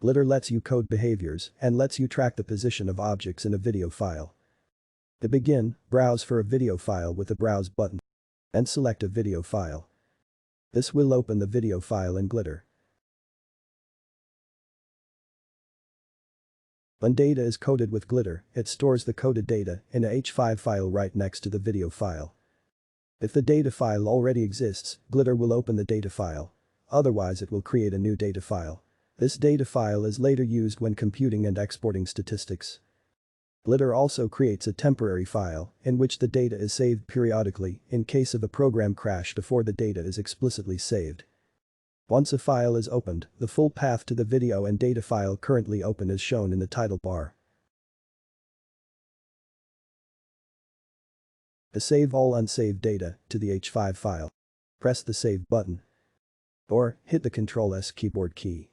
Glitter lets you code behaviors and lets you track the position of objects in a video file. To begin, browse for a video file with the Browse button and select a video file. This will open the video file in Glitter. When data is coded with Glitter, it stores the coded data in a H5 file right next to the video file. If the data file already exists, Glitter will open the data file. Otherwise, it will create a new data file. This data file is later used when computing and exporting statistics. Glitter also creates a temporary file in which the data is saved periodically in case of a program crash before the data is explicitly saved. Once a file is opened, the full path to the video and data file currently open is shown in the title bar. To save all unsaved data to the H5 file, press the Save button or hit the Ctrl+S keyboard key.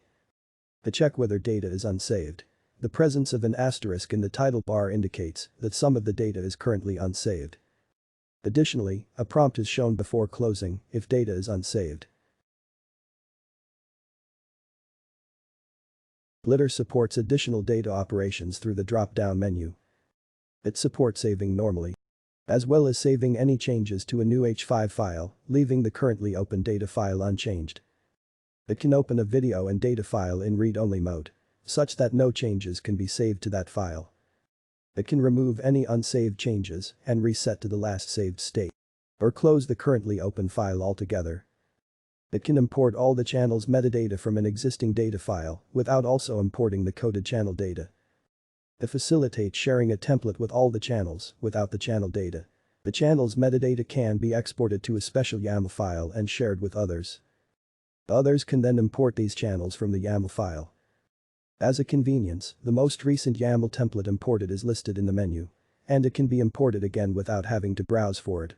To check whether data is unsaved, the presence of an asterisk in the title bar indicates that some of the data is currently unsaved. Additionally, a prompt is shown before closing if data is unsaved. Glitter supports additional data operations through the drop-down menu. It supports saving normally, as well as saving any changes to a new H5 file, leaving the currently open data file unchanged. It can open a video and data file in read-only mode, such that no changes can be saved to that file. It can remove any unsaved changes and reset to the last saved state, or close the currently open file altogether. It can import all the channel's metadata from an existing data file without also importing the coded channel data. To facilitate sharing a template with all the channels without the channel data, the channel's metadata can be exported to a special YAML file and shared with others. Others can then import these channels from the YAML file. As a convenience, the most recent YAML template imported is listed in the menu, and it can be imported again without having to browse for it.